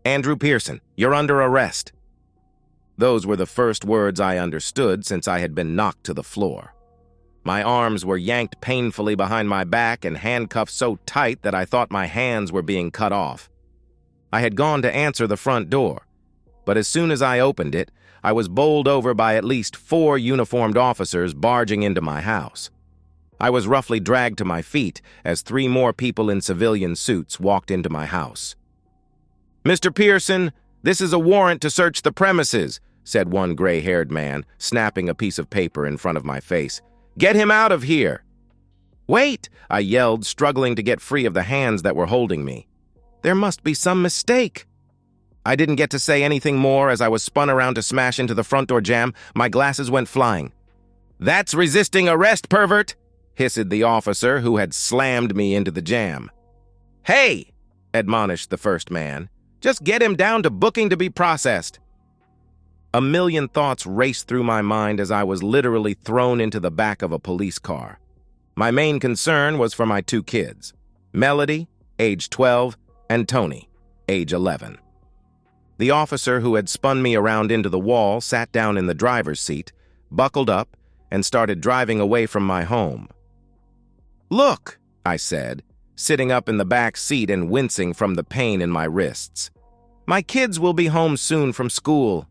Andrew Pearson, you're under arrest." Those were the first words I understood since I had been knocked to the floor. My arms were yanked painfully behind my back and handcuffed so tight that I thought my hands were being cut off. I had gone to answer the front door, but as soon as I opened it, I was bowled over by at least 4 uniformed officers barging into my house. I was roughly dragged to my feet as 3 more people in civilian suits walked into my house. "Mr. Pearson, this is a warrant to search the premises," said one gray-haired man, snapping a piece of paper in front of my face. "Get him out of here!" "Wait!" I yelled, struggling to get free of the hands that were holding me. "There must be some mistake." I didn't get to say anything more as I was spun around to smash into the front door jamb. My glasses went flying. "That's resisting arrest, pervert!" hissed the officer who had slammed me into the jam. "Hey!" admonished the first man. "Just get him down to booking to be processed." A million thoughts raced through my mind as I was literally thrown into the back of a police car. My main concern was for my 2 kids, Melody, age 12, and Tony, age 11. The officer who had spun me around into the wall sat down in the driver's seat, buckled up, and started driving away from my home. "Look," I said, sitting up in the back seat and wincing from the pain in my wrists. "My kids will be home soon from school.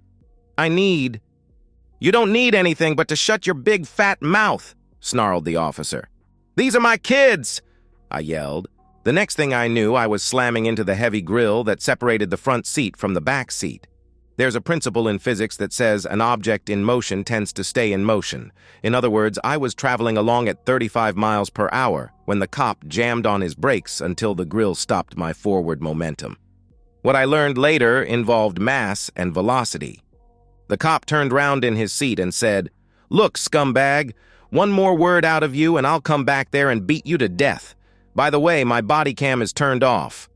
You don't need anything but to shut your big fat mouth," snarled the officer. "These are my kids," I yelled. The next thing I knew, I was slamming into the heavy grill that separated the front seat from the back seat. There's a principle in physics that says an object in motion tends to stay in motion. In other words, I was traveling along at 35 miles per hour when the cop jammed on his brakes until the grill stopped my forward momentum. What I learned later involved mass and velocity. The cop turned round in his seat and said, "Look, scumbag, one more word out of you and I'll come back there and beat you to death. By the way, my body cam is turned off."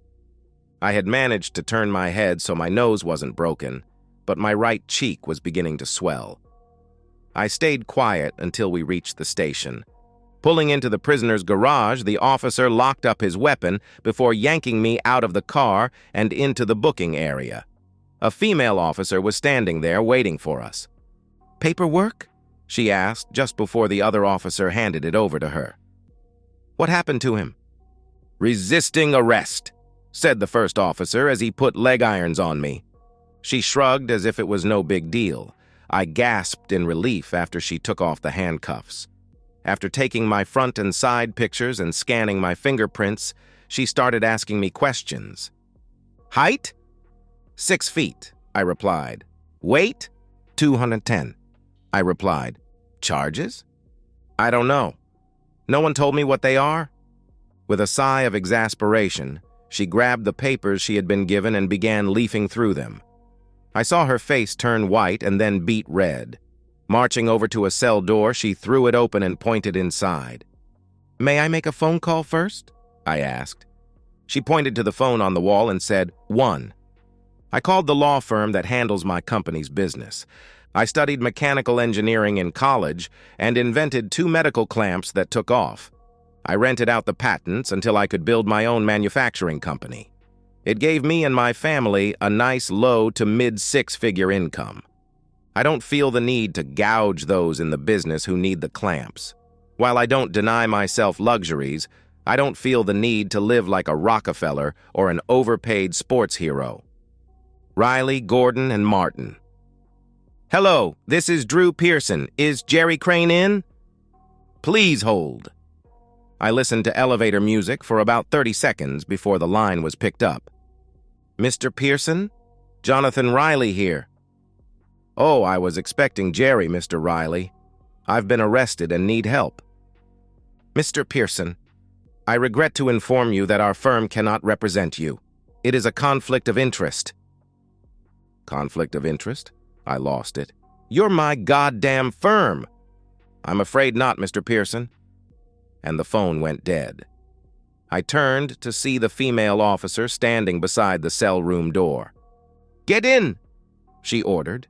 I had managed to turn my head so my nose wasn't broken, but my right cheek was beginning to swell. I stayed quiet until we reached the station. Pulling into the prisoner's garage, the officer locked up his weapon before yanking me out of the car and into the booking area. A female officer was standing there waiting for us. "Paperwork?" she asked just before the other officer handed it over to her. "What happened to him?" "Resisting arrest," said the first officer as he put leg irons on me. She shrugged as if it was no big deal. I gasped in relief after she took off the handcuffs. After taking my front and side pictures and scanning my fingerprints, she started asking me questions. "Height?" 6 feet, I replied. "Weight?" 210, I replied. "Charges?" "I don't know. No one told me what they are." With a sigh of exasperation, she grabbed the papers she had been given and began leafing through them. I saw her face turn white and then beet red. Marching over to a cell door, she threw it open and pointed inside. "May I make a phone call first?" I asked. She pointed to the phone on the wall and said, "1." I called the law firm that handles my company's business. I studied mechanical engineering in college and invented 2 medical clamps that took off. I rented out the patents until I could build my own manufacturing company. It gave me and my family a nice low to mid-6-figure income. I don't feel the need to gouge those in the business who need the clamps. While I don't deny myself luxuries, I don't feel the need to live like a Rockefeller or an overpaid sports hero. Riley, Gordon, and Martin. "Hello, this is Drew Pearson. Is Jerry Crane in?" "Please hold." I listened to elevator music for about 30 seconds before the line was picked up. "Mr. Pearson? Jonathan Riley here." "Oh, I was expecting Jerry, Mr. Riley. I've been arrested and need help." "Mr. Pearson, I regret to inform you that our firm cannot represent you. It is a conflict of interest." "Conflict of interest?" I lost it. "You're my goddamn firm." "I'm afraid not, Mr. Pearson." And the phone went dead. I turned to see the female officer standing beside the cell room door. "Get in," she ordered.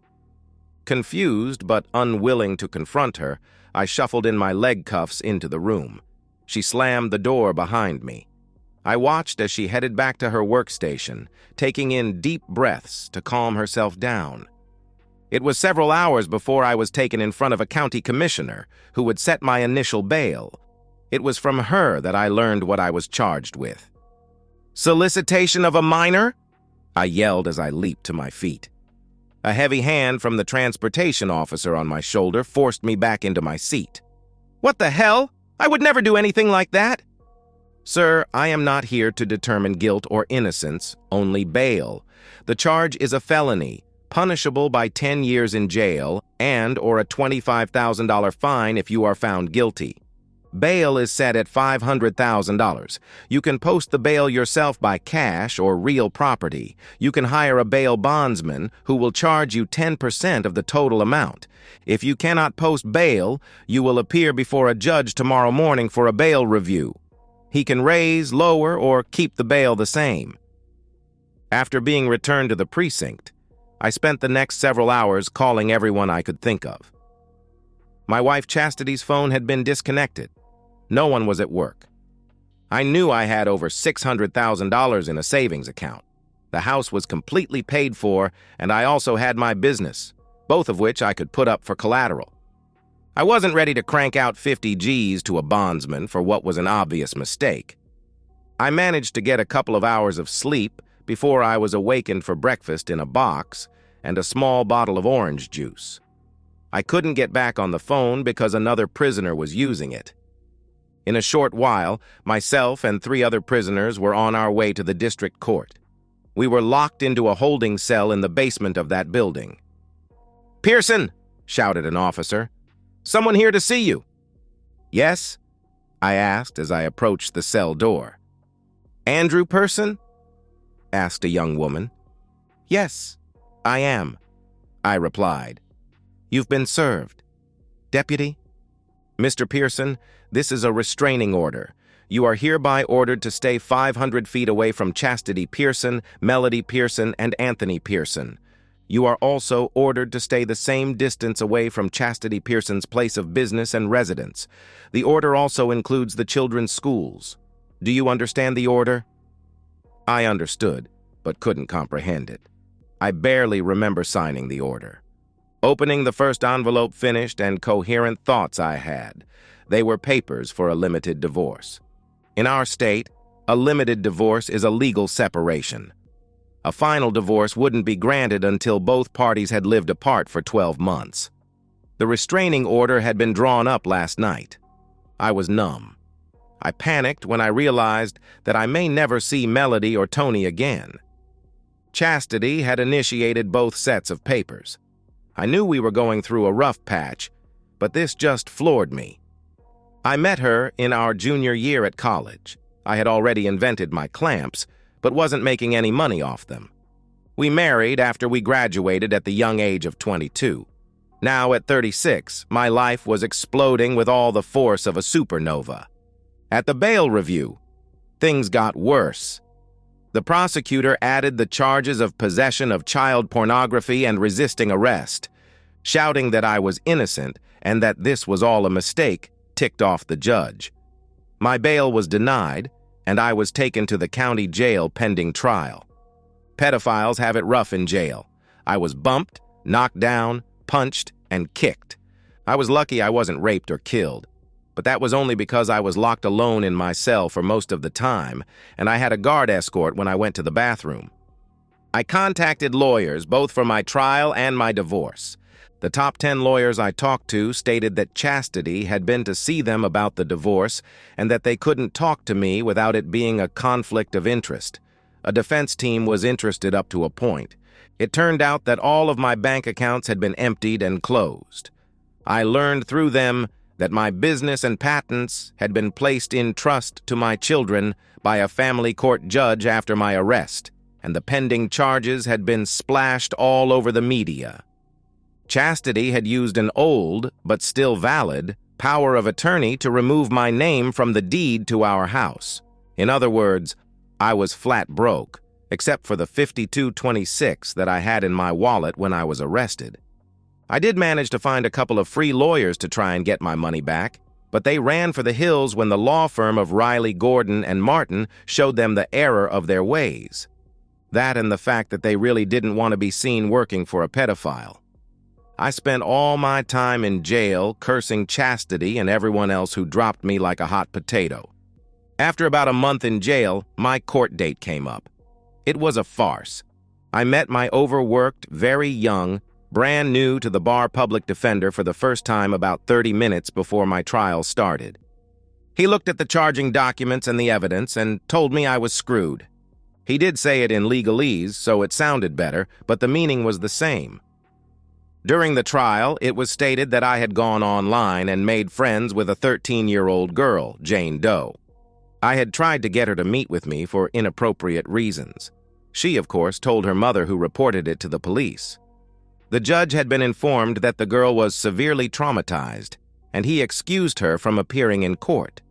Confused but unwilling to confront her, I shuffled in my leg cuffs into the room. She slammed the door behind me. I watched as she headed back to her workstation, taking in deep breaths to calm herself down. It was several hours before I was taken in front of a county commissioner who would set my initial bail. It was from her that I learned what I was charged with. "Solicitation of a minor?" I yelled as I leaped to my feet. A heavy hand from the transportation officer on my shoulder forced me back into my seat. "What the hell? I would never do anything like that." "Sir, I am not here to determine guilt or innocence, only bail. The charge is a felony, punishable by 10 years in jail and/or a $25,000 fine if you are found guilty. Bail is set at $500,000. You can post the bail yourself by cash or real property. You can hire a bail bondsman who will charge you 10% of the total amount. If you cannot post bail, you will appear before a judge tomorrow morning for a bail review. He can raise, lower, or keep the bail the same." After being returned to the precinct, I spent the next several hours calling everyone I could think of. My wife Chastity's phone had been disconnected. No one was at work. I knew I had over $600,000 in a savings account. The house was completely paid for, and I also had my business, both of which I could put up for collateral. I wasn't ready to crank out 50 G's to a bondsman for what was an obvious mistake. I managed to get a couple of hours of sleep before I was awakened for breakfast in a box and a small bottle of orange juice. I couldn't get back on the phone because another prisoner was using it. In a short while, myself and 3 other prisoners were on our way to the district court. We were locked into a holding cell in the basement of that building. "Pearson!" shouted an officer. "Someone here to see you." "Yes?" I asked as I approached the cell door. "Andrew Pearson?" asked a young woman. "Yes, I am," I replied. "You've been served. Deputy?" "Mr. Pearson, this is a restraining order. You are hereby ordered to stay 500 feet away from Chastity Pearson, Melody Pearson, and Anthony Pearson. You are also ordered to stay the same distance away from Chastity Pearson's place of business and residence. The order also includes the children's schools. Do you understand the order?" I understood, but couldn't comprehend it. I barely remember signing the order. Opening the first envelope finished and coherent thoughts I had. They were papers for a limited divorce. In our state, a limited divorce is a legal separation. A final divorce wouldn't be granted until both parties had lived apart for 12 months. The restraining order had been drawn up last night. I was numb. I panicked when I realized that I may never see Melody or Tony again. Chastity had initiated both sets of papers. I knew we were going through a rough patch, but this just floored me. I met her in our junior year at college. I had already invented my clamps, but wasn't making any money off them. We married after we graduated at the young age of 22. Now at 36, my life was exploding with all the force of a supernova. At the bail review, things got worse. The prosecutor added the charges of possession of child pornography and resisting arrest. Shouting that I was innocent and that this was all a mistake ticked off the judge. My bail was denied, and I was taken to the county jail pending trial. Pedophiles have it rough in jail. I was bumped, knocked down, punched, and kicked. I was lucky I wasn't raped or killed, but that was only because I was locked alone in my cell for most of the time, and I had a guard escort when I went to the bathroom. I contacted lawyers both for my trial and my divorce. The top 10 lawyers I talked to stated that Chastity had been to see them about the divorce and that they couldn't talk to me without it being a conflict of interest. A defense team was interested up to a point. It turned out that all of my bank accounts had been emptied and closed. I learned through them that my business and patents had been placed in trust to my children by a family court judge after my arrest, and the pending charges had been splashed all over the media. Chastity had used an old, but still valid, power of attorney to remove my name from the deed to our house. In other words, I was flat broke, except for the $52.26 that I had in my wallet when I was arrested. I did manage to find a couple of free lawyers to try and get my money back. But they ran for the hills when the law firm of Riley, Gordon, and Martin showed them the error of their ways. That and the fact that they really didn't want to be seen working for a pedophile. I spent all my time in jail cursing chastity and everyone else who dropped me like a hot potato. After about a month in jail, my court date came up. It was a farce. I met my overworked, very young, brand new to the bar public defender for the first time about 30 minutes before my trial started. He looked at the charging documents and the evidence and told me I was screwed. He did say it in legalese, so it sounded better, but the meaning was the same. During the trial, it was stated that I had gone online and made friends with a 13-year-old girl, Jane Doe. I had tried to get her to meet with me for inappropriate reasons. She, of course, told her mother, who reported it to the police. The judge had been informed that the girl was severely traumatized, and he excused her from appearing in court.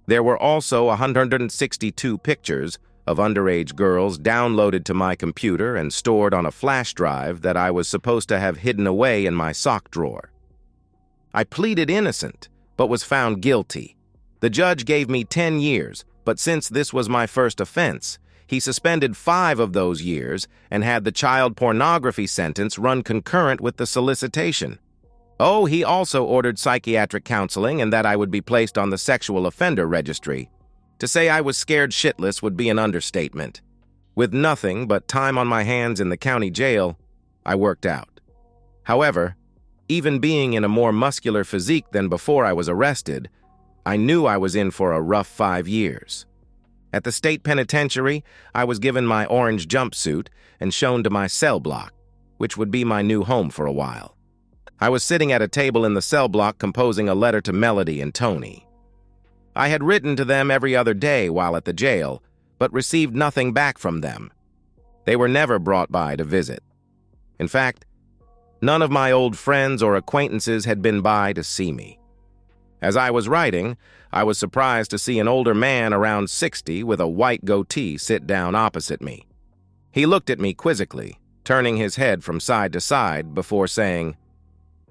There were also 162 pictures of underage girls downloaded to my computer and stored on a flash drive that I was supposed to have hidden away in my sock drawer. I pleaded innocent, but was found guilty. The judge gave me 10 years, but since this was my first offense, he suspended 5 of those years and had the child pornography sentence run concurrent with the solicitation. Oh, he also ordered psychiatric counseling and that I would be placed on the sexual offender registry. To say I was scared shitless would be an understatement. With nothing but time on my hands in the county jail, I worked out. However, even being in a more muscular physique than before I was arrested, I knew I was in for a rough 5 years. At the state penitentiary, I was given my orange jumpsuit and shown to my cell block, which would be my new home for a while. I was sitting at a table in the cell block composing a letter to Melody and Tony. I had written to them every other day while at the jail, but received nothing back from them. They were never brought by to visit. In fact, none of my old friends or acquaintances had been by to see me. As I was writing, I was surprised to see an older man around 60 with a white goatee sit down opposite me. He looked at me quizzically, turning his head from side to side before saying,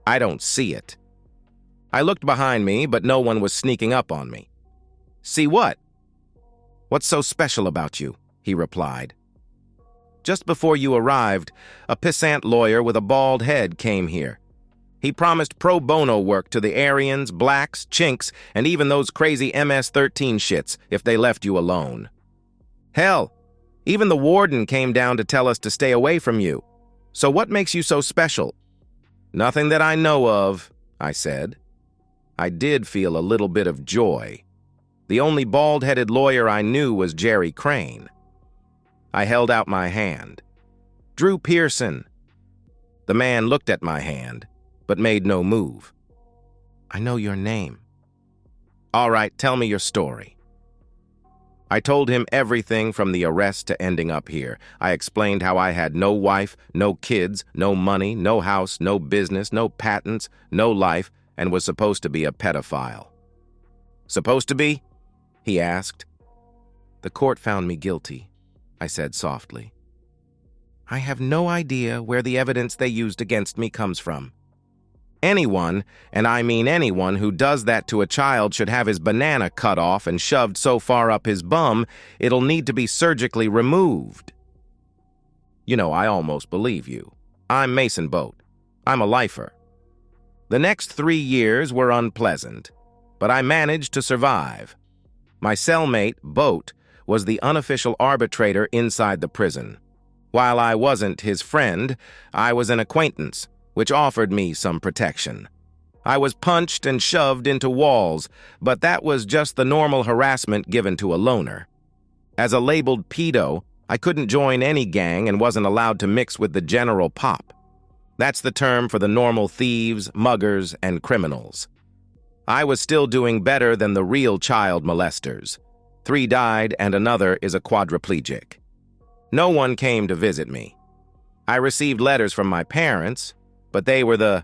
"I don't see it." I looked behind me, but no one was sneaking up on me. "See what?" "What's so special about you?" he replied. "Just before you arrived, a pissant lawyer with a bald head came here. He promised pro bono work to the Aryans, blacks, chinks, and even those crazy MS-13 shits if they left you alone. Hell, even the warden came down to tell us to stay away from you. So what makes you so special?" "Nothing that I know of," I said. I did feel a little bit of joy. The only bald-headed lawyer I knew was Jerry Crane. I held out my hand. "Drew Pearson." The man looked at my hand, but made no move. "I know your name." "All right, tell me your story." I told him everything from the arrest to ending up here. I explained how I had no wife, no kids, no money, no house, no business, no patents, no life, and was supposed to be a pedophile. "Supposed to be?" he asked. "The court found me guilty," I said softly. "I have no idea where the evidence they used against me comes from. Anyone, and I mean anyone, who does that to a child should have his banana cut off and shoved so far up his bum, it'll need to be surgically removed." You know, I almost believe you. I'm Mason Boat. I'm a lifer. The next 3 years were unpleasant, but I managed to survive. My cellmate, Boat, was the unofficial arbitrator inside the prison. While I wasn't his friend, I was an acquaintance, which offered me some protection. I was punched and shoved into walls, but that was just the normal harassment given to a loner. As a labeled pedo, I couldn't join any gang and wasn't allowed to mix with the general pop. That's the term for the normal thieves, muggers, and criminals. I was still doing better than the real child molesters. 3 died and another is a quadriplegic. No one came to visit me. I received letters from my parents, but they were the,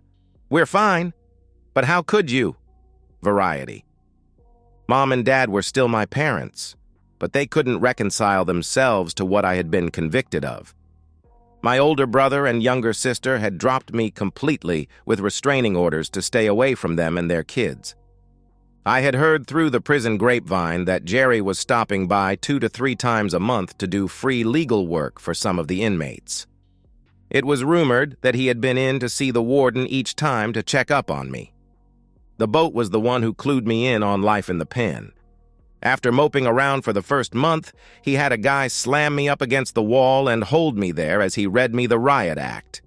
"We're fine, but how could you?" variety. Mom and Dad were still my parents, but they couldn't reconcile themselves to what I had been convicted of. My older brother and younger sister had dropped me completely with restraining orders to stay away from them and their kids. I had heard through the prison grapevine that Jerry was stopping by 2 to 3 times a month to do free legal work for some of the inmates. It was rumored that he had been in to see the warden each time to check up on me. The boat was the one who clued me in on life in the pen. After moping around for the first month, he had a guy slam me up against the wall and hold me there as he read me the riot act.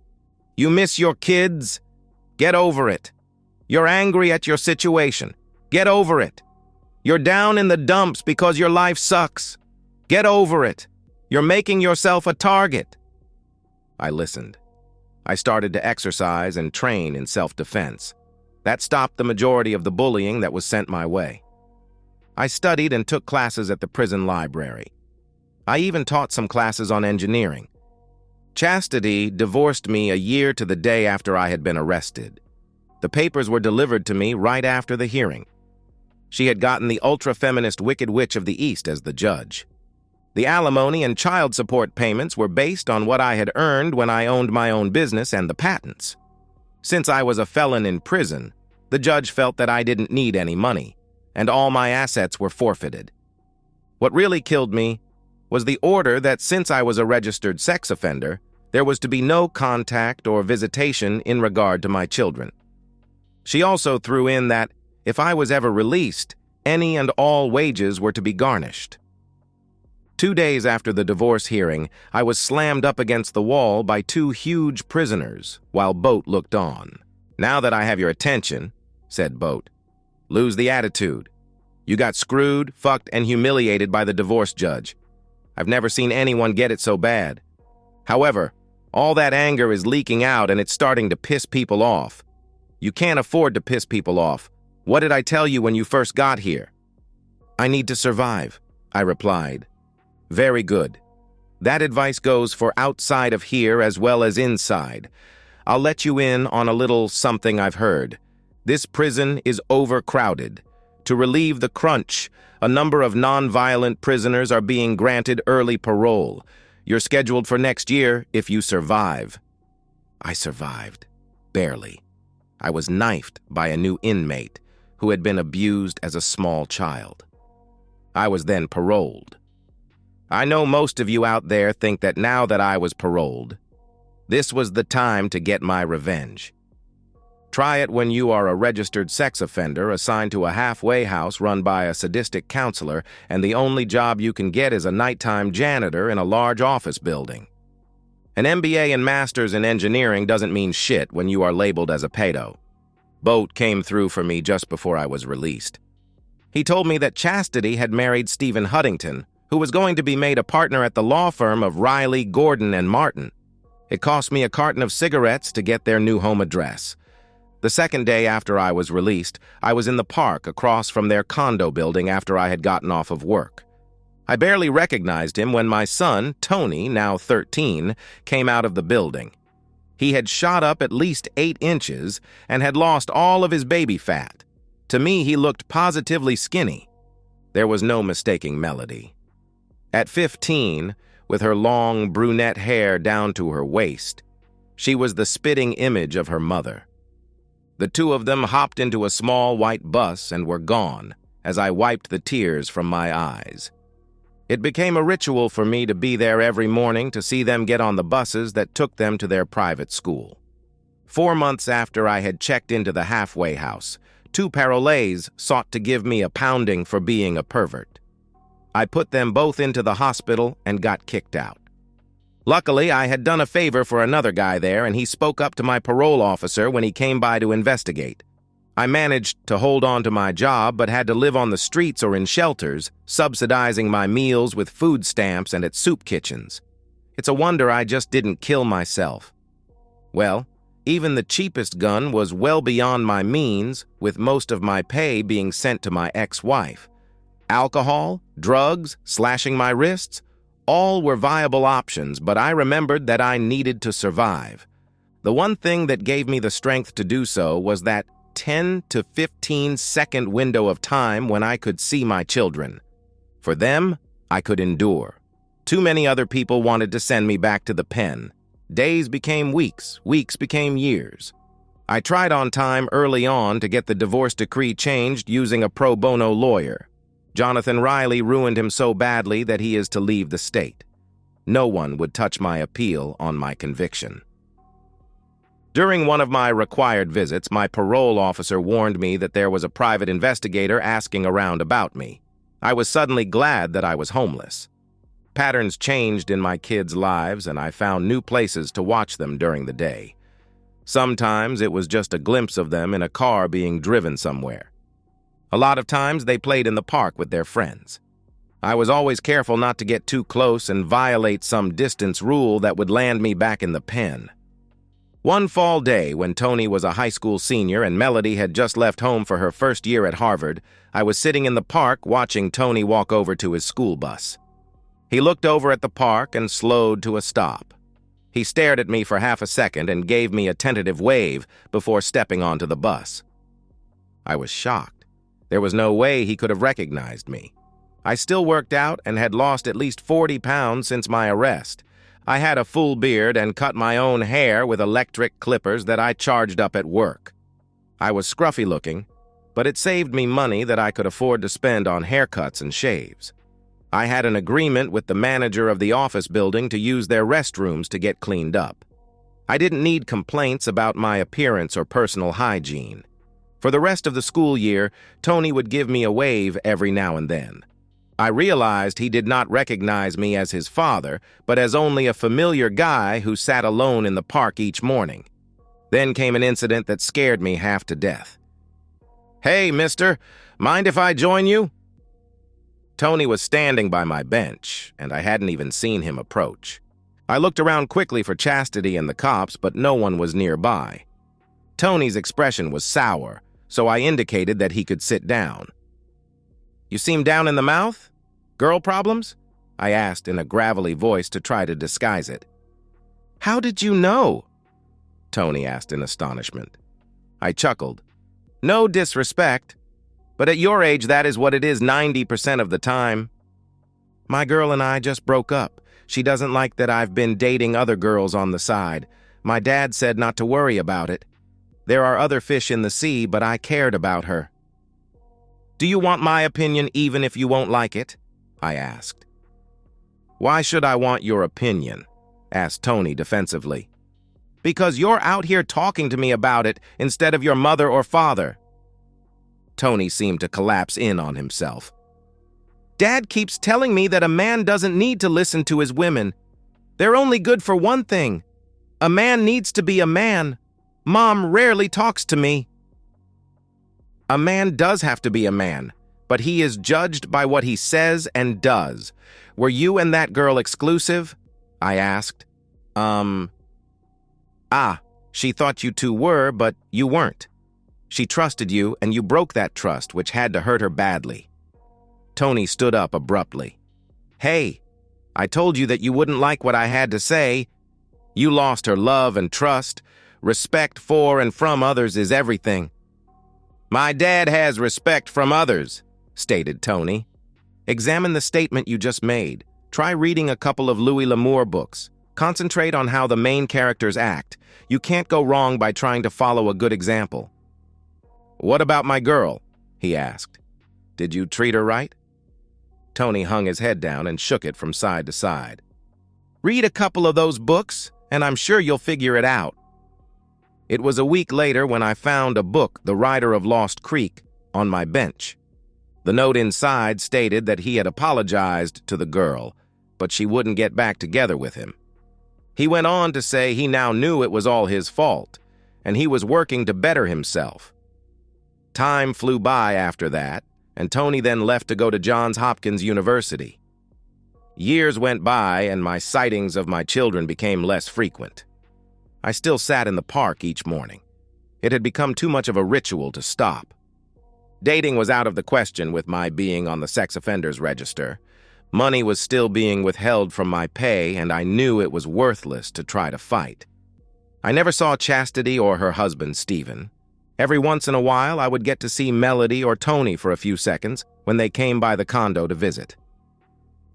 "You miss your kids? Get over it. You're angry at your situation. Get over it. You're down in the dumps because your life sucks. Get over it. You're making yourself a target." I listened. I started to exercise and train in self-defense. That stopped the majority of the bullying that was sent my way. I studied and took classes at the prison library. I even taught some classes on engineering. Chastity divorced me a year to the day after I had been arrested. The papers were delivered to me right after the hearing. She had gotten the ultra-feminist Wicked Witch of the East as the judge. The alimony and child support payments were based on what I had earned when I owned my own business and the patents. Since I was a felon in prison, the judge felt that I didn't need any money, and all my assets were forfeited. What really killed me was the order that since I was a registered sex offender, there was to be no contact or visitation in regard to my children. She also threw in that if I was ever released, any and all wages were to be garnished. 2 days after the divorce hearing, I was slammed up against the wall by 2 huge prisoners while Boat looked on. "Now that I have your attention," said Boat, "lose the attitude. You got screwed, fucked, and humiliated by the divorce judge. I've never seen anyone get it so bad. However, all that anger is leaking out and it's starting to piss people off. You can't afford to piss people off. What did I tell you when you first got here?" "I need to survive," I replied. "Very good. That advice goes for outside of here as well as inside. I'll let you in on a little something I've heard. This prison is overcrowded. To relieve the crunch, a number of non-violent prisoners are being granted early parole. You're scheduled for next year if you survive." I survived. Barely. I was knifed by a new inmate who had been abused as a small child. I was then paroled. I know most of you out there think that now that I was paroled, this was the time to get my revenge. Try it when you are a registered sex offender assigned to a halfway house run by a sadistic counselor, and the only job you can get is a nighttime janitor in a large office building. An MBA and master's in engineering doesn't mean shit when you are labeled as a pedo. Boat came through for me just before I was released. He told me that Chastity had married Stephen Huddington, who was going to be made a partner at the law firm of Riley, Gordon, and Martin. It cost me a carton of cigarettes to get their new home address. The second day after I was released, I was in the park across from their condo building after I had gotten off of work. I barely recognized him when my son, Tony, now 13, came out of the building. He had shot up at least 8 inches and had lost all of his baby fat. To me, he looked positively skinny. There was no mistaking Melody. At 15, with her long brunette hair down to her waist, she was the spitting image of her mother. The two of them hopped into a small white bus and were gone as I wiped the tears from my eyes. It became a ritual for me to be there every morning to see them get on the buses that took them to their private school. 4 months after I had checked into the halfway house, 2 parolees sought to give me a pounding for being a pervert. I put them both into the hospital and got kicked out. Luckily, I had done a favor for another guy there, and he spoke up to my parole officer when he came by to investigate. I managed to hold on to my job, but had to live on the streets or in shelters, subsidizing my meals with food stamps and at soup kitchens. It's a wonder I just didn't kill myself. Well, even the cheapest gun was well beyond my means, with most of my pay being sent to my ex-wife. Alcohol, drugs, slashing my wrists, all were viable options, but I remembered that I needed to survive. The one thing that gave me the strength to do so was that 10 to 15 second window of time when I could see my children. For them, I could endure. Too many other people wanted to send me back to the pen. Days became weeks, weeks became years. I tried on time early on to get the divorce decree changed using a pro bono lawyer. Jonathan Riley ruined him so badly that he is to leave the state. No one would touch my appeal on my conviction. During one of my required visits, my parole officer warned me that there was a private investigator asking around about me. I was suddenly glad that I was homeless. Patterns changed in my kids' lives, and I found new places to watch them during the day. Sometimes it was just a glimpse of them in a car being driven somewhere. A lot of times they played in the park with their friends. I was always careful not to get too close and violate some distance rule that would land me back in the pen. One fall day, when Tony was a high school senior and Melody had just left home for her first year at Harvard, I was sitting in the park watching Tony walk over to his school bus. He looked over at the park and slowed to a stop. He stared at me for half a second and gave me a tentative wave before stepping onto the bus. I was shocked. There was no way he could have recognized me. I still worked out and had lost at least 40 pounds since my arrest. I had a full beard and cut my own hair with electric clippers that I charged up at work. I was scruffy looking, but it saved me money that I could afford to spend on haircuts and shaves. I had an agreement with the manager of the office building to use their restrooms to get cleaned up. I didn't need complaints about my appearance or personal hygiene. For the rest of the school year, Tony would give me a wave every now and then. I realized he did not recognize me as his father, but as only a familiar guy who sat alone in the park each morning. Then came an incident that scared me half to death. "Hey, mister, mind if I join you?" Tony was standing by my bench, and I hadn't even seen him approach. I looked around quickly for Chastity and the cops, but no one was nearby. Tony's expression was sour, so I indicated that he could sit down. "You seem down in the mouth? Girl problems?" I asked in a gravelly voice to try to disguise it. "How did you know?" Tony asked in astonishment. I chuckled. "No disrespect, but at your age that is what it is 90% of the time. My girl and I just broke up. She doesn't like that I've been dating other girls on the side. My dad said not to worry about it. There are other fish in the sea, but I cared about her." "Do you want my opinion even if you won't like it?" I asked. "Why should I want your opinion?" asked Tony defensively. "Because you're out here talking to me about it instead of your mother or father." Tony seemed to collapse in on himself. "Dad keeps telling me that a man doesn't need to listen to his women. They're only good for one thing. A man needs to be a man. Mom rarely talks to me." "A man does have to be a man, but he is judged by what he says and does. Were you and that girl exclusive?" I asked. She thought you two were, but you weren't. She trusted you, and you broke that trust, which had to hurt her badly." Tony stood up abruptly. "Hey, I told you that you wouldn't like what I had to say. You lost her love and trust. Respect for and from others is everything." "My dad has respect from others," stated Tony. "Examine the statement you just made. Try reading a couple of Louis L'Amour books. Concentrate on how the main characters act. You can't go wrong by trying to follow a good example." "What about my girl?" he asked. "Did you treat her right?" Tony hung his head down and shook it from side to side. "Read a couple of those books, and I'm sure you'll figure it out." It was a week later when I found a book, The Rider of Lost Creek, on my bench. The note inside stated that he had apologized to the girl, but she wouldn't get back together with him. He went on to say he now knew it was all his fault, and he was working to better himself. Time flew by after that, and Tony then left to go to Johns Hopkins University. Years went by, and my sightings of my children became less frequent. I still sat in the park each morning. It had become too much of a ritual to stop. Dating was out of the question with my being on the sex offenders register. Money was still being withheld from my pay, and I knew it was worthless to try to fight. I never saw Chastity or her husband, Stephen. Every once in a while, I would get to see Melody or Tony for a few seconds when they came by the condo to visit.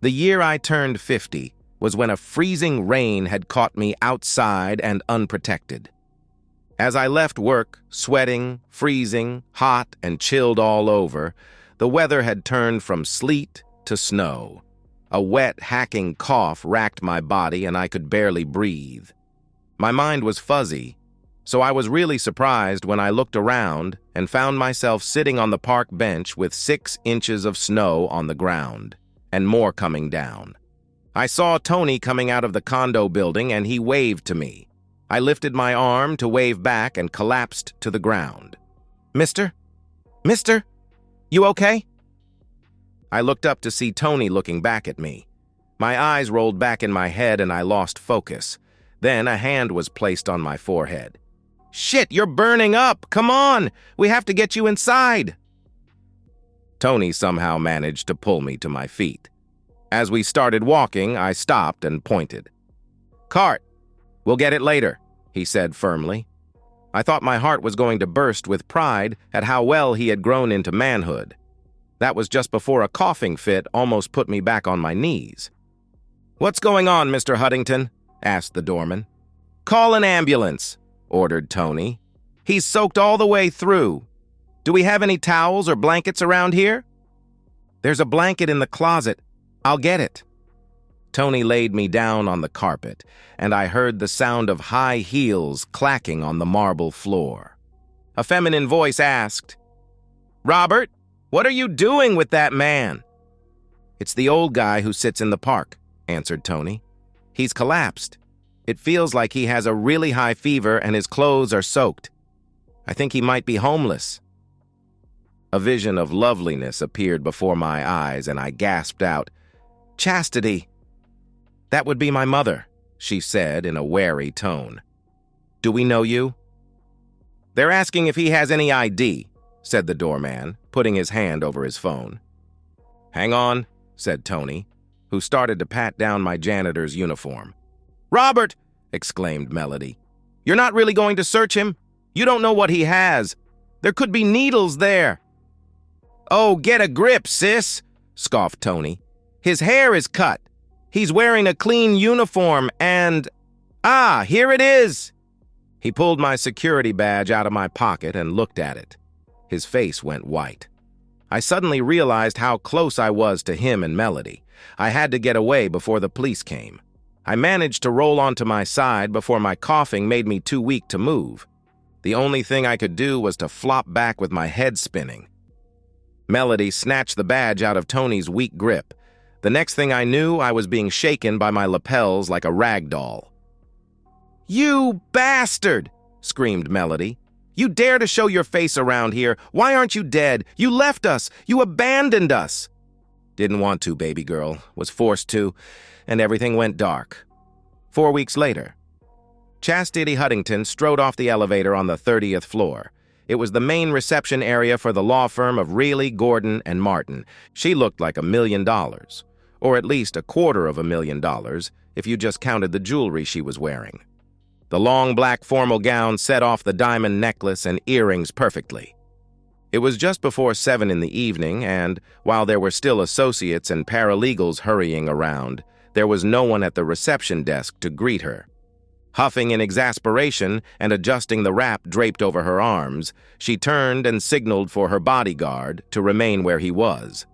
The year I turned 50 was when a freezing rain had caught me outside and unprotected. As I left work, sweating, freezing, hot, and chilled all over, the weather had turned from sleet to snow. A wet, hacking cough racked my body and I could barely breathe. My mind was fuzzy, so I was really surprised when I looked around and found myself sitting on the park bench with 6 inches of snow on the ground, and more coming down. I saw Tony coming out of the condo building and he waved to me. I lifted my arm to wave back and collapsed to the ground. Mister? You okay? I looked up to see Tony looking back at me. My eyes rolled back in my head and I lost focus. Then a hand was placed on my forehead. Shit, you're burning up! Come on! We have to get you inside! Tony somehow managed to pull me to my feet. As we started walking, I stopped and pointed. Cart! We'll get it later, he said firmly. I thought my heart was going to burst with pride at how well he had grown into manhood. That was just before a coughing fit almost put me back on my knees. What's going on, Mr. Huntington? Asked the doorman. Call an ambulance, ordered Tony. He's soaked all the way through. Do we have any towels or blankets around here? There's a blanket in the closet. I'll get it. Tony laid me down on the carpet, and I heard the sound of high heels clacking on the marble floor. A feminine voice asked, Robert, what are you doing with that man? It's the old guy who sits in the park, answered Tony. He's collapsed. It feels like he has a really high fever and his clothes are soaked. I think he might be homeless. A vision of loveliness appeared before my eyes, and I gasped out, Chastity! That would be my mother, she said in a wary tone. Do we know you? They're asking if he has any ID, said the doorman, putting his hand over his phone. Hang on, said Tony, who started to pat down my janitor's uniform. Robert, exclaimed Melody. You're not really going to search him? You don't know what he has. There could be needles there. Oh, get a grip, sis, scoffed Tony. His hair is cut. He's wearing a clean uniform and... Ah, here it is! He pulled my security badge out of my pocket and looked at it. His face went white. I suddenly realized how close I was to him and Melody. I had to get away before the police came. I managed to roll onto my side before my coughing made me too weak to move. The only thing I could do was to flop back with my head spinning. Melody snatched the badge out of Tony's weak grip. The next thing I knew, I was being shaken by my lapels like a rag doll. You bastard! Screamed Melody. You dare to show your face around here. Why aren't you dead? You left us. You abandoned us. Didn't want to, baby girl. Was forced to, and everything went dark. 4 weeks later, Chastity Huntington strode off the elevator on the 30th floor. It was the main reception area for the law firm of Reilly, Gordon, and Martin. She looked like $1 million, or at least $250,000 if you just counted the jewelry she was wearing. The long black formal gown set off the diamond necklace and earrings perfectly. It was just before 7 in the evening, and while there were still associates and paralegals hurrying around, there was no one at the reception desk to greet her. Huffing in exasperation and adjusting the wrap draped over her arms, she turned and signaled for her bodyguard to remain where he was.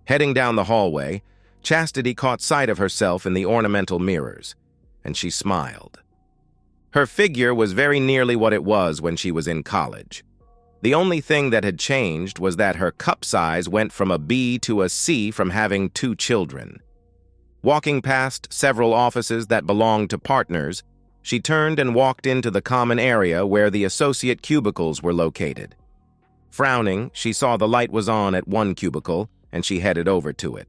Heading down the hallway, Chastity caught sight of herself in the ornamental mirrors, and she smiled. Her figure was very nearly what it was when she was in college. The only thing that had changed was that her cup size went from a B to a C from having 2 children. Walking past several offices that belonged to partners, she turned and walked into the common area where the associate cubicles were located. Frowning, she saw the light was on at one cubicle, and she headed over to it.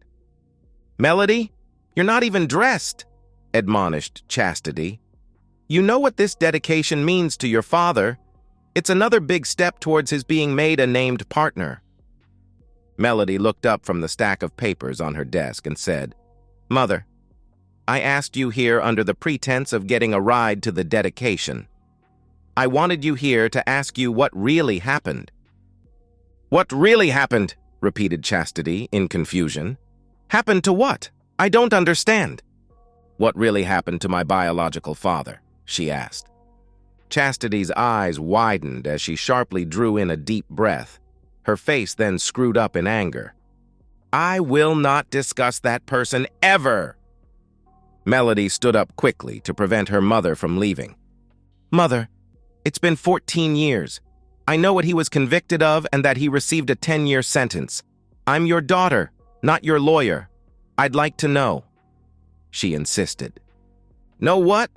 Melody, you're not even dressed, admonished Chastity. You know what this dedication means to your father. It's another big step towards his being made a named partner. Melody looked up from the stack of papers on her desk and said, Mother, I asked you here under the pretense of getting a ride to the dedication. I wanted you here to ask you what really happened. What really happened? Repeated Chastity in confusion. Happened to what? I don't understand. What really happened to my biological father? She asked. Chastity's eyes widened as she sharply drew in a deep breath. Her face then screwed up in anger. "I will not discuss that person ever!" Melody stood up quickly to prevent her mother from leaving. "Mother, it's been 14 years. I know what he was convicted of and that he received a 10-year sentence. I'm your daughter, not your lawyer. I'd like to know." She insisted. "Know what?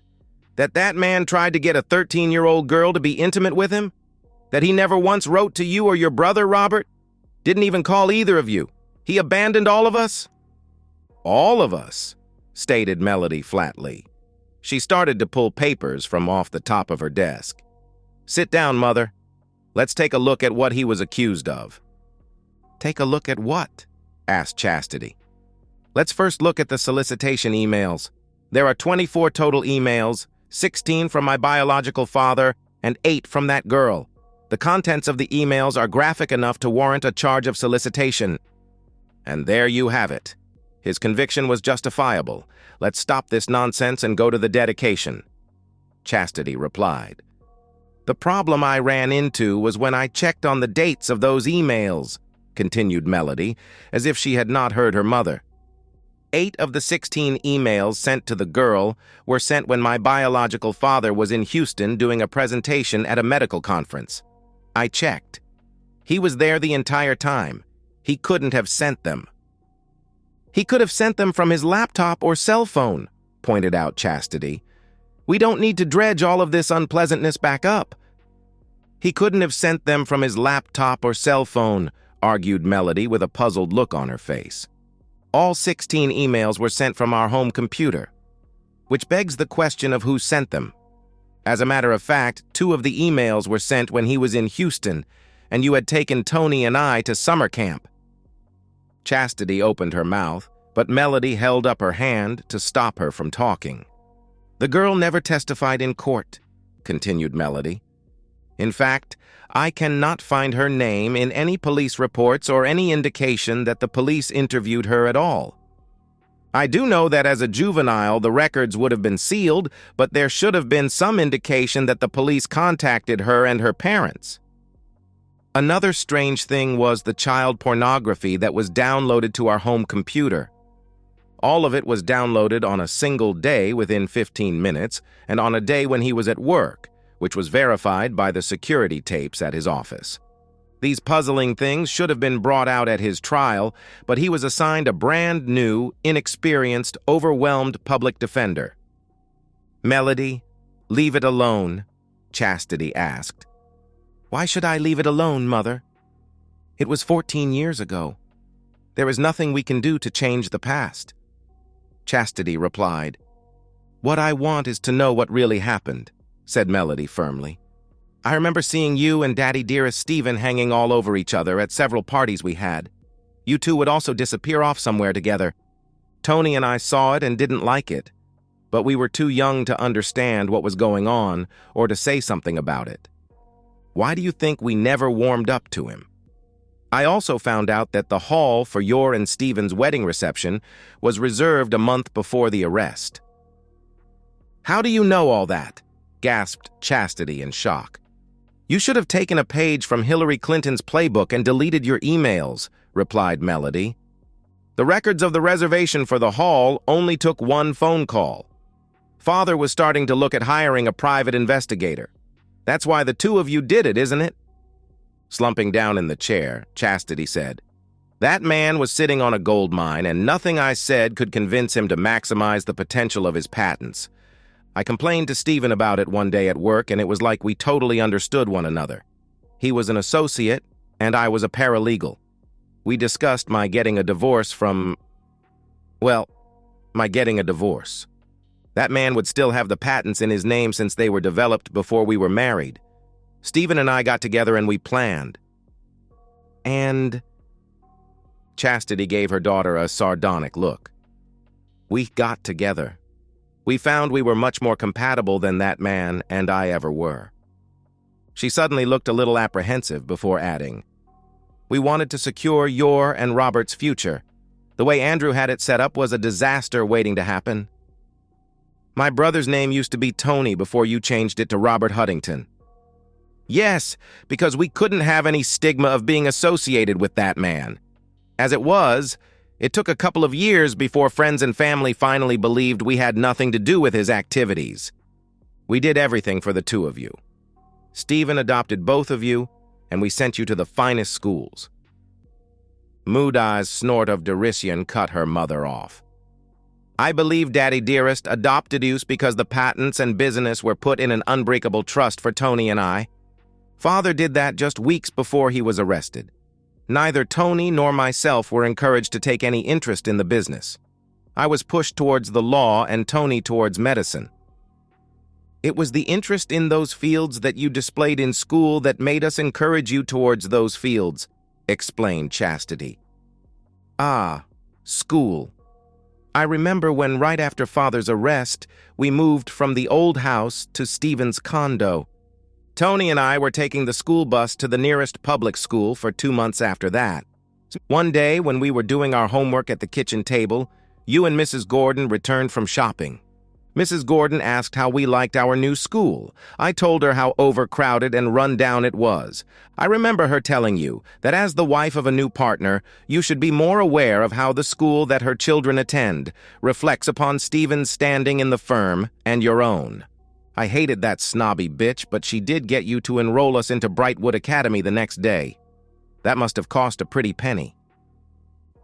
That man tried to get a 13-year-old girl to be intimate with him? That he never once wrote to you or your brother, Robert? Didn't even call either of you? He abandoned all of us?" "All of us," stated Melody flatly. She started to pull papers from off the top of her desk. "Sit down, Mother. Let's take a look at what he was accused of." "Take a look at what?" asked Chastity. "Let's first look at the solicitation emails. There are 24 total emails, 16 from my biological father and 8 from that girl. The contents of the emails are graphic enough to warrant a charge of solicitation." And there you have it. His conviction was justifiable. Let's stop this nonsense and go to the dedication. Chastity replied. "The problem I ran into was when I checked on the dates of those emails," continued Melody, as if she had not heard her mother. 8 of the 16 emails sent to the girl were sent when my biological father was in Houston doing a presentation at a medical conference. I checked. He was there the entire time. He couldn't have sent them. "He could have sent them from his laptop or cell phone," pointed out Chastity. "We don't need to dredge all of this unpleasantness back up." "He couldn't have sent them from his laptop or cell phone," argued Melody with a puzzled look on her face. "All 16 emails were sent from our home computer, which begs the question of who sent them. As a matter of fact, 2 of the emails were sent when he was in Houston, and you had taken Tony and I to summer camp." Chastity opened her mouth, but Melody held up her hand to stop her from talking. "The girl never testified in court," continued Melody. "In fact, I cannot find her name in any police reports or any indication that the police interviewed her at all. I do know that as a juvenile, the records would have been sealed, but there should have been some indication that the police contacted her and her parents. Another strange thing was the child pornography that was downloaded to our home computer. All of it was downloaded on a single day within 15 minutes and on a day when he was at work, which was verified by the security tapes at his office. These puzzling things should have been brought out at his trial, but he was assigned a brand new, inexperienced, overwhelmed public defender." "Melody, leave it alone," Chastity asked. "Why should I leave it alone, Mother? It was 14 years ago. There is nothing we can do to change the past." Chastity replied. "What I want is to know what really happened," said Melody firmly. "I remember seeing you and Daddy Dearest Stephen hanging all over each other at several parties we had. You two would also disappear off somewhere together. Tony and I saw it and didn't like it, but we were too young to understand what was going on or to say something about it. Why do you think we never warmed up to him? I also found out that the hall for your and Stephen's wedding reception was reserved a month before the arrest." "How do you know all that?" gasped Chastity in shock. "You should have taken a page from Hillary Clinton's playbook and deleted your emails," replied Melody. "The records of the reservation for the hall only took 1 phone call. Father was starting to look at hiring a private investigator. That's why the 2 of you did it, isn't it?" Slumping down in the chair, Chastity said, "That man was sitting on a gold mine, and nothing I said could convince him to maximize the potential of his patents. I complained to Stephen about it one day at work, and it was like we totally understood one another. He was an associate, and I was a paralegal. We discussed my getting a divorce. That man would still have the patents in his name since they were developed before we were married. Stephen and I got together and we planned." "And?" Chastity gave her daughter a sardonic look. "We got together. We found we were much more compatible than that man and I ever were." She suddenly looked a little apprehensive before adding, "We wanted to secure your and Robert's future. The way Andrew had it set up was a disaster waiting to happen." My brother's name used to be Tony before you changed it to Robert Huntington. Yes, because we couldn't have any stigma of being associated with that man. As it was, it took a couple of years before friends and family finally believed we had nothing to do with his activities. We did everything for the two of you. Stephen adopted both of you, and we sent you to the finest schools. Muda's snort of derision cut her mother off. I believe Daddy Dearest adopted you because the patents and business were put in an unbreakable trust for Tony and I. Father did that just weeks before he was arrested. Neither Tony nor myself were encouraged to take any interest in the business. I was pushed towards the law and Tony towards medicine. It was the interest in those fields that you displayed in school that made us encourage you towards those fields, explained Chastity. Ah, school. I remember when right after Father's arrest, we moved from the old house to Stephen's condo. Tony and I were taking the school bus to the nearest public school for 2 months after that. One day, when we were doing our homework at the kitchen table, you and Mrs. Gordon returned from shopping. Mrs. Gordon asked how we liked our new school. I told her how overcrowded and run down it was. I remember her telling you that as the wife of a new partner, you should be more aware of how the school that her children attend reflects upon Stephen's standing in the firm and your own. I hated that snobby bitch, but she did get you to enroll us into Brightwood Academy the next day. That must have cost a pretty penny.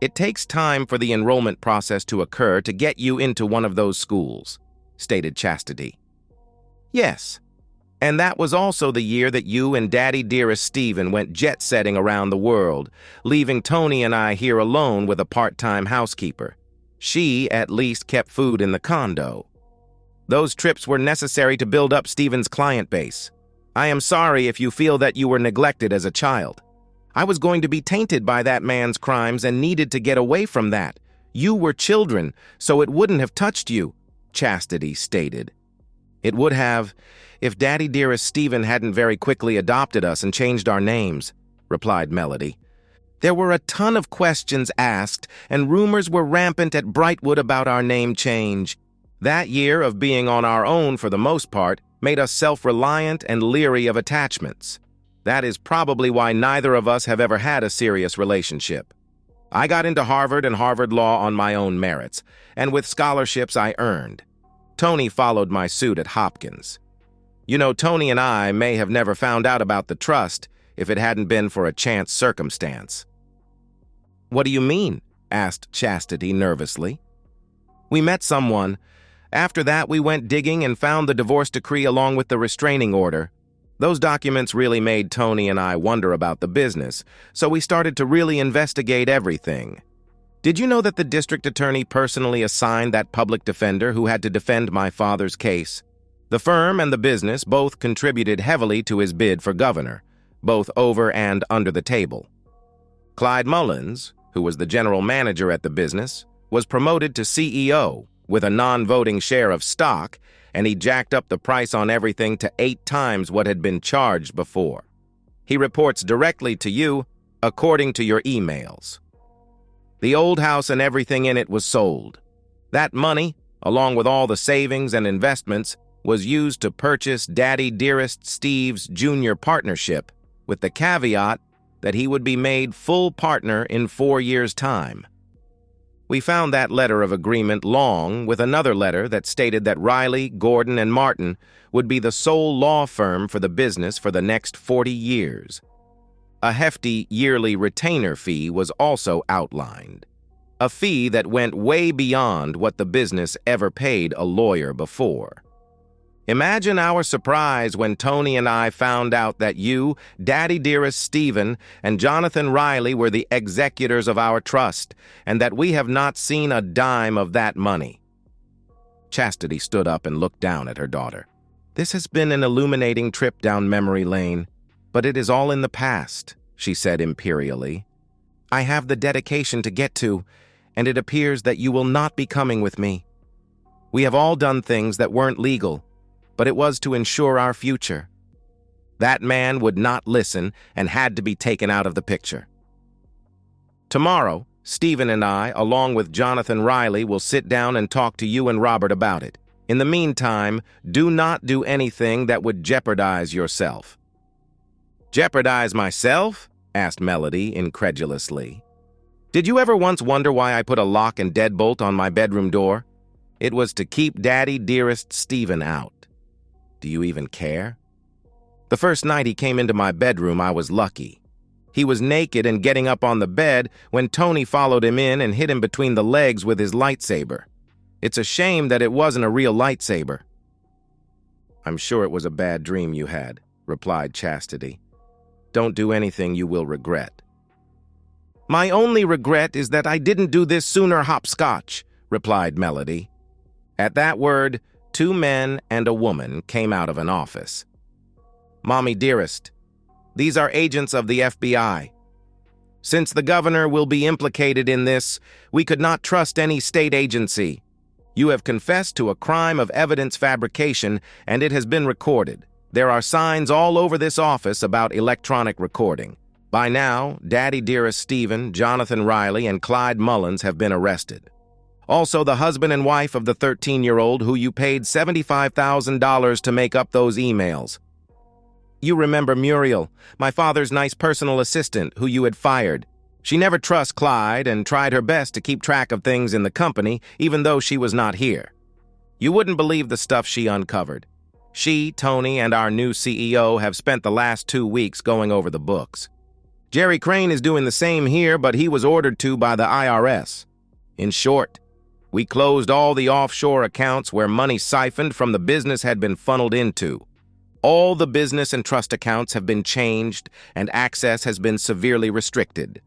It takes time for the enrollment process to occur to get you into one of those schools, stated Chastity. Yes, and that was also the year that you and Daddy Dearest Stephen went jet-setting around the world, leaving Tony and I here alone with a part-time housekeeper. She, at least, kept food in the condo. Those trips were necessary to build up Stephen's client base. I am sorry if you feel that you were neglected as a child. I was going to be tainted by that man's crimes and needed to get away from that. You were children, so it wouldn't have touched you, Chastity stated. It would have, if Daddy Dearest Stephen hadn't very quickly adopted us and changed our names, replied Melody. There were a ton of questions asked, and rumors were rampant at Brightwood about our name change. That year of being on our own for the most part made us self-reliant and leery of attachments. That is probably why neither of us have ever had a serious relationship. I got into Harvard and Harvard Law on my own merits, and with scholarships I earned. Tony followed my suit at Hopkins. You know, Tony and I may have never found out about the trust if it hadn't been for a chance circumstance. What do you mean? Asked Chastity nervously. We met someone. After that, we went digging and found the divorce decree along with the restraining order. Those documents really made Tony and I wonder about the business, so we started to really investigate everything. Did you know that the district attorney personally assigned that public defender who had to defend my father's case? The firm and the business both contributed heavily to his bid for governor, both over and under the table. Clyde Mullins, who was the general manager at the business, was promoted to CEO with a non-voting share of stock, and he jacked up the price on everything to 8 times what had been charged before. He reports directly to you, according to your emails. The old house and everything in it was sold. That money, along with all the savings and investments, was used to purchase Daddy Dearest Steve's junior partnership, with the caveat that he would be made full partner in 4 years' time. We found that letter of agreement long with another letter that stated that Riley, Gordon, and Martin would be the sole law firm for the business for the next 40 years. A hefty yearly retainer fee was also outlined, a fee that went way beyond what the business ever paid a lawyer before. Imagine our surprise when Tony and I found out that you, Daddy Dearest Stephen, and Jonathan Riley were the executors of our trust, and that we have not seen a dime of that money. Chastity stood up and looked down at her daughter. This has been an illuminating trip down memory lane, but it is all in the past, she said imperially. I have the dedication to get to, and it appears that you will not be coming with me. We have all done things that weren't legal, but it was to ensure our future. That man would not listen and had to be taken out of the picture. Tomorrow, Stephen and I, along with Jonathan Riley, will sit down and talk to you and Robert about it. In the meantime, do not do anything that would jeopardize yourself." "Jeopardize myself?" asked Melody incredulously. "Did you ever once wonder why I put a lock and deadbolt on my bedroom door? It was to keep Daddy Dearest Stephen out. Do you even care? The first night he came into my bedroom, I was lucky. He was naked and getting up on the bed when Tony followed him in and hit him between the legs with his lightsaber. It's a shame that it wasn't a real lightsaber." "I'm sure it was a bad dream you had," replied Chastity. "Don't do anything you will regret." "My only regret is that I didn't do this sooner, hopscotch," replied Melody. At that word, 2 men and a woman came out of an office. "Mommy Dearest, these are agents of the FBI. Since the governor will be implicated in this, we could not trust any state agency. You have confessed to a crime of evidence fabrication, and it has been recorded. There are signs all over this office about electronic recording. By now, Daddy Dearest Stephen, Jonathan Riley, and Clyde Mullins have been arrested. Also, the husband and wife of the 13-year-old who you paid $75,000 to make up those emails. You remember Muriel, my father's nice personal assistant who you had fired. She never trusts Clyde and tried her best to keep track of things in the company, even though she was not here. You wouldn't believe the stuff she uncovered. She, Tony, and our new CEO have spent the last 2 weeks going over the books. Jerry Crane is doing the same here, but he was ordered to by the IRS. In short, we closed all the offshore accounts where money siphoned from the business had been funneled into. All the business and trust accounts have been changed, and access has been severely restricted.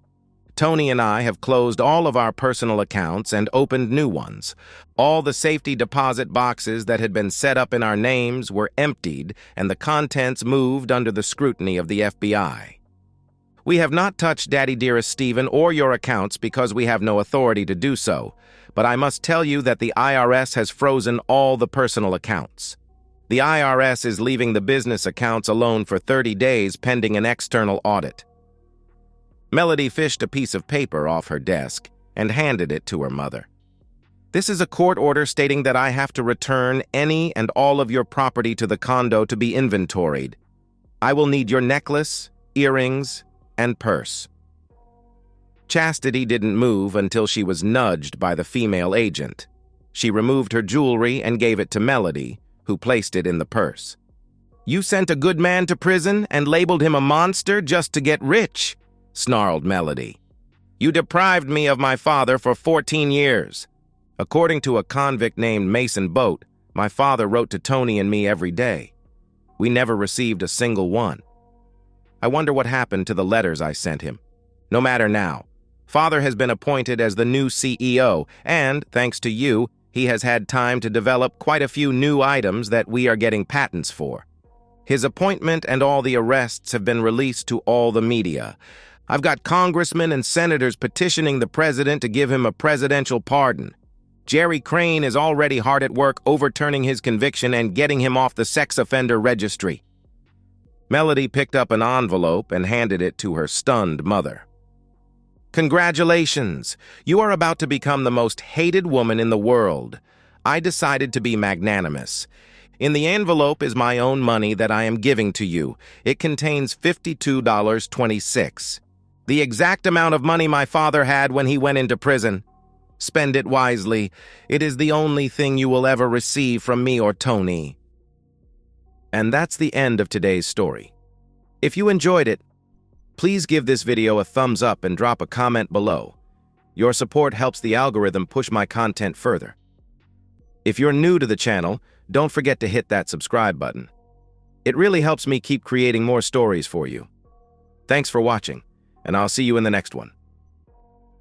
Tony and I have closed all of our personal accounts and opened new ones. All the safety deposit boxes that had been set up in our names were emptied, and the contents moved under the scrutiny of the FBI. We have not touched Daddy Dearest Stephen or your accounts because we have no authority to do so, but I must tell you that the IRS has frozen all the personal accounts. The IRS is leaving the business accounts alone for 30 days pending an external audit." Melody fished a piece of paper off her desk and handed it to her mother. "This is a court order stating that I have to return any and all of your property to the condo to be inventoried. I will need your necklace, earrings, and purse." Chastity didn't move until she was nudged by the female agent. She removed her jewelry and gave it to Melody, who placed it in the purse. "You sent a good man to prison and labeled him a monster just to get rich," snarled Melody. "You deprived me of my father for 14 years. According to a convict named Mason Boat, my father wrote to Tony and me every day. We never received a single one. I wonder what happened to the letters I sent him. No matter now. Father has been appointed as the new CEO, and, thanks to you, he has had time to develop quite a few new items that we are getting patents for. His appointment and all the arrests have been released to all the media. I've got congressmen and senators petitioning the president to give him a presidential pardon. Jerry Crane is already hard at work overturning his conviction and getting him off the sex offender registry." Melody picked up an envelope and handed it to her stunned mother. "Congratulations! You are about to become the most hated woman in the world. I decided to be magnanimous. In the envelope is my own money that I am giving to you. It contains $52.26. The exact amount of money my father had when he went into prison. Spend it wisely. It is the only thing you will ever receive from me or Tony." And that's the end of today's story. If you enjoyed it, please give this video a thumbs up and drop a comment below. Your support helps the algorithm push my content further. If you're new to the channel, don't forget to hit that subscribe button. It really helps me keep creating more stories for you. Thanks for watching, and I'll see you in the next one.